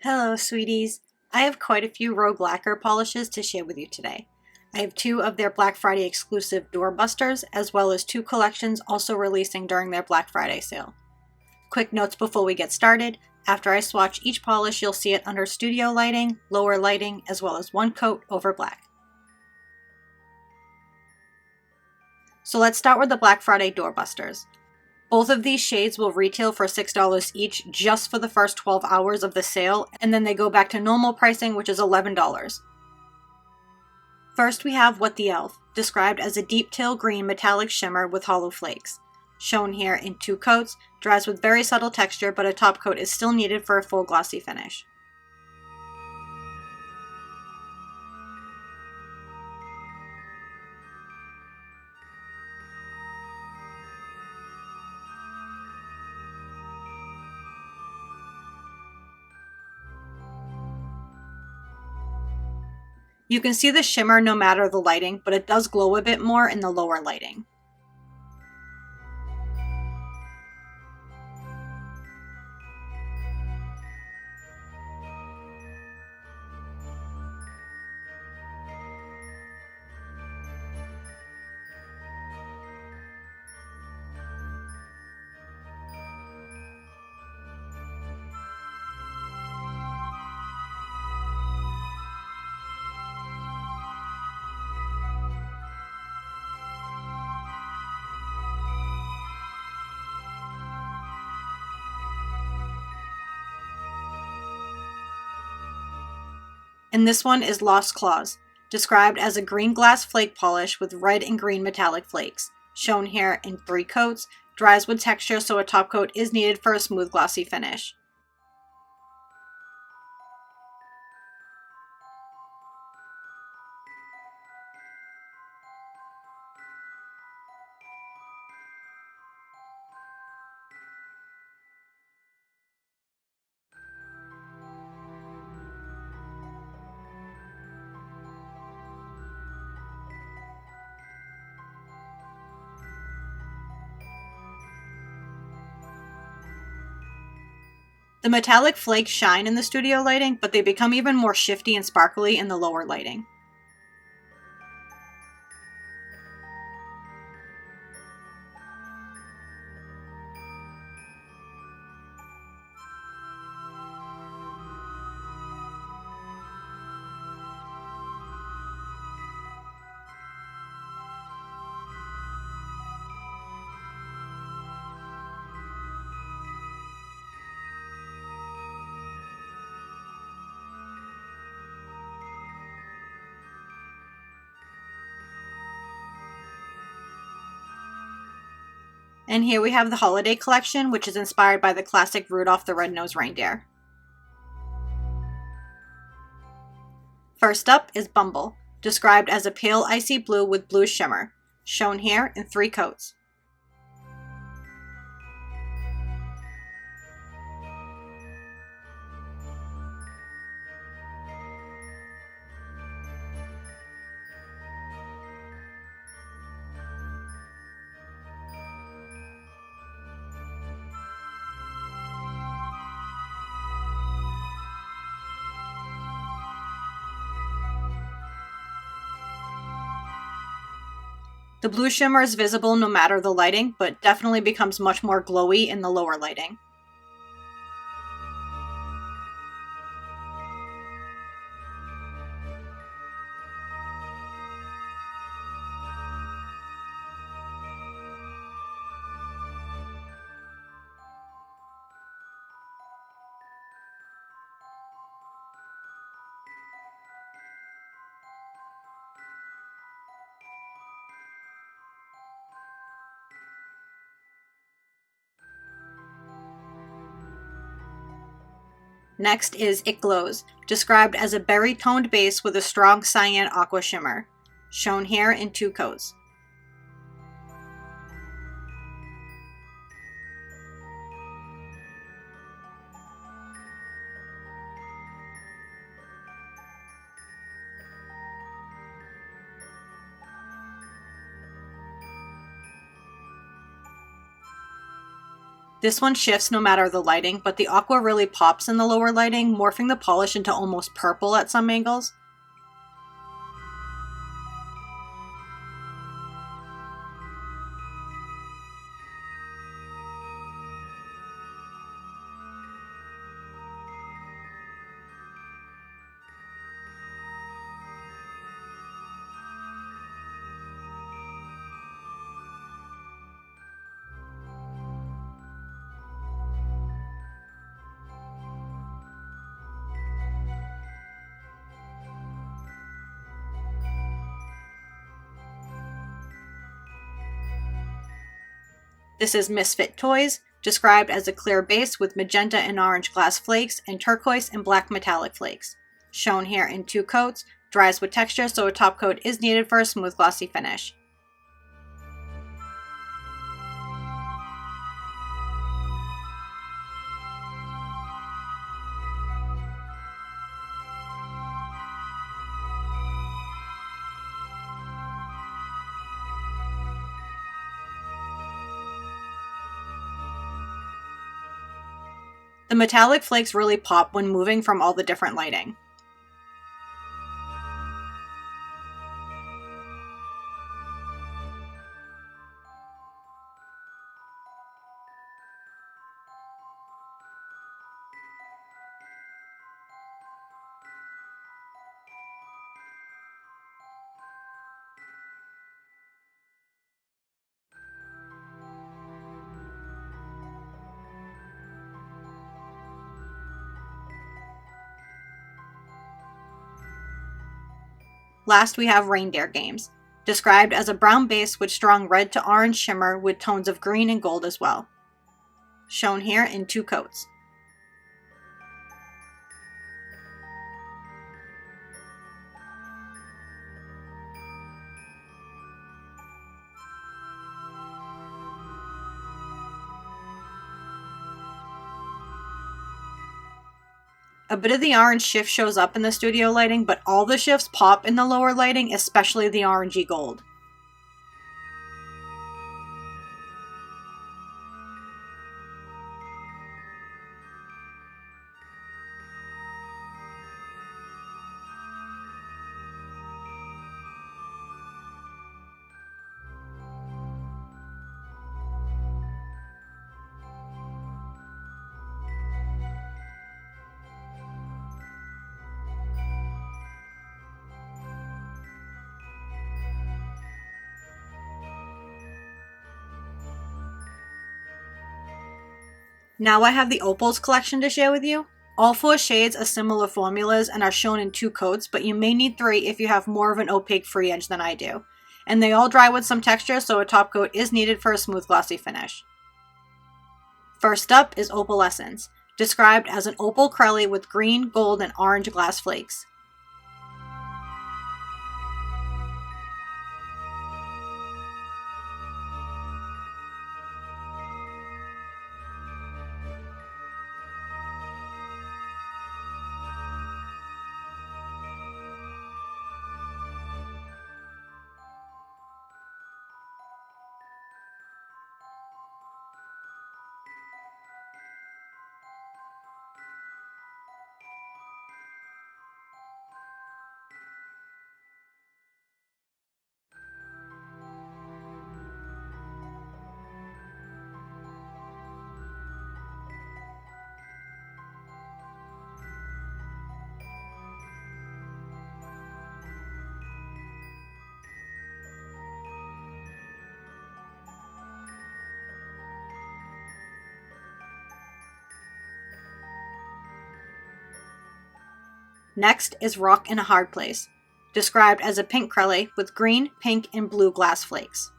Hello, sweeties. I have quite a few Rogue Lacquer polishes to share with you today. I have two of their Black Friday exclusive doorbusters, as well as two collections also releasing during their Black Friday sale. Quick notes before we get started. After I swatch each polish, you'll see it under studio lighting, lower lighting, as well as one coat over black. So let's start with the Black Friday doorbusters. Both of these shades will retail for $6 each just for the first 12 hours of the sale, and then they go back to normal pricing, which is $11. First we have What the Elf, described as a deep teal green metallic shimmer with hollow flakes. Shown here in two coats, dries with very subtle texture, but a top coat is still needed for a full glossy finish. You can see the shimmer no matter the lighting, but it does glow a bit more in the lower lighting. And this one is Lost Claws, described as a green glass flake polish with red and green metallic flakes. Shown here in three coats, dries with texture so a top coat is needed for a smooth glossy finish. The metallic flakes shine in the studio lighting, but they become even more shifty and sparkly in the lower lighting. And here we have the holiday collection, which is inspired by the classic Rudolph the Red-Nosed Reindeer. First up is Bumble, described as a pale icy blue with blue shimmer, shown here in three coats. The blue shimmer is visible no matter the lighting, but definitely becomes much more glowy in the lower lighting. Next is It Glows, described as a berry-toned base with a strong cyan aqua shimmer, shown here in two coats. This one shifts no matter the lighting, but the aqua really pops in the lower lighting, morphing the polish into almost purple at some angles. This is Misfit Toys, described as a clear base with magenta and orange glass flakes and turquoise and black metallic flakes. Shown here in 2 coats, dries with texture, so a top coat is needed for a smooth glossy finish. The metallic flakes really pop when moving from all the different lighting. Last, we have Reindeer Games, described as a brown base with strong red to orange shimmer with tones of green and gold as well. Shown here in 2 coats. A bit of the orange shift shows up in the studio lighting, but all the shifts pop in the lower lighting, especially the orangey gold. Now I have the opals collection to share with you. All 4 shades are similar formulas and are shown in 2 coats, but you may need 3 if you have more of an opaque free edge than I do. And they all dry with some texture, so a top coat is needed for a smooth glossy finish. First up is Opalescence, described as an opal crelly with green, gold, and orange glass flakes. Next is Rock in a Hard Place, described as a pink crelly with green, pink, and blue glass flakes.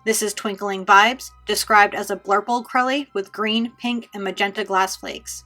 This is Twinkling Vibes, described as a blurple curly with green, pink, and magenta glass flakes.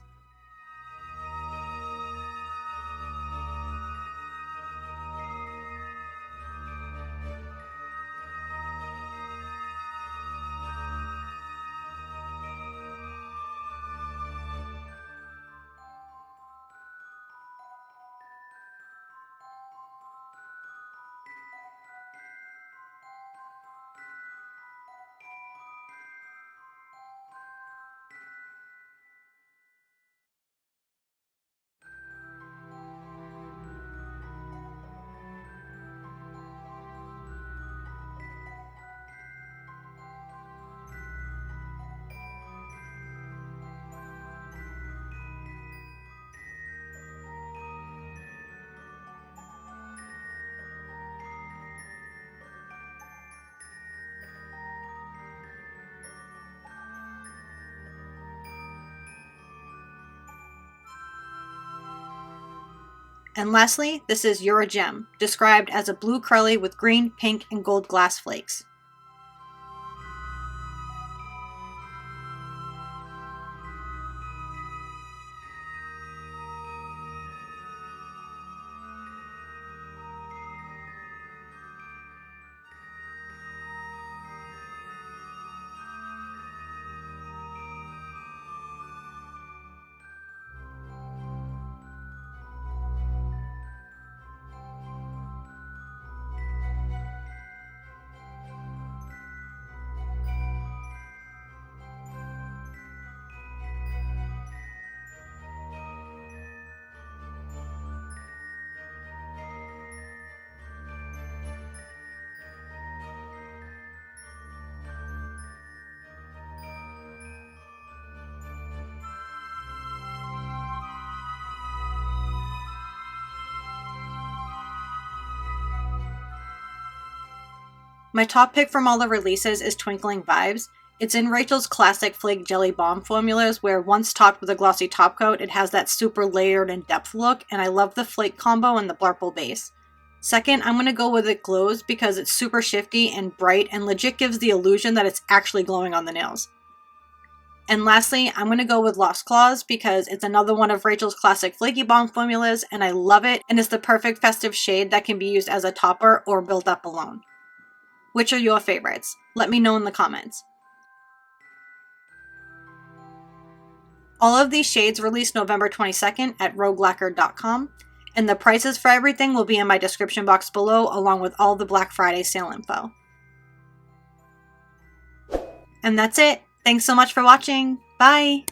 And lastly, this is You're a Gem, described as a blue curly with green, pink, and gold glass flakes. My top pick from all the releases is Twinkling Vibes. It's in Rachel's classic Flake Jelly Bomb formulas, where once topped with a glossy top coat, it has that super layered and depth look, and I love the flake combo and the blurple base. Second, I'm going to go with It Glows because it's super shifty and bright and legit gives the illusion that it's actually glowing on the nails. And lastly, I'm going to go with Lost Claws because it's another one of Rachel's classic Flaky Bomb formulas, and I love it, and it's the perfect festive shade that can be used as a topper or build up alone. Which are your favorites? Let me know in the comments. All of these shades released November 22nd at roguelacquer.com, and the prices for everything will be in my description box below along with all the Black Friday sale info. And that's it. Thanks so much for watching. Bye!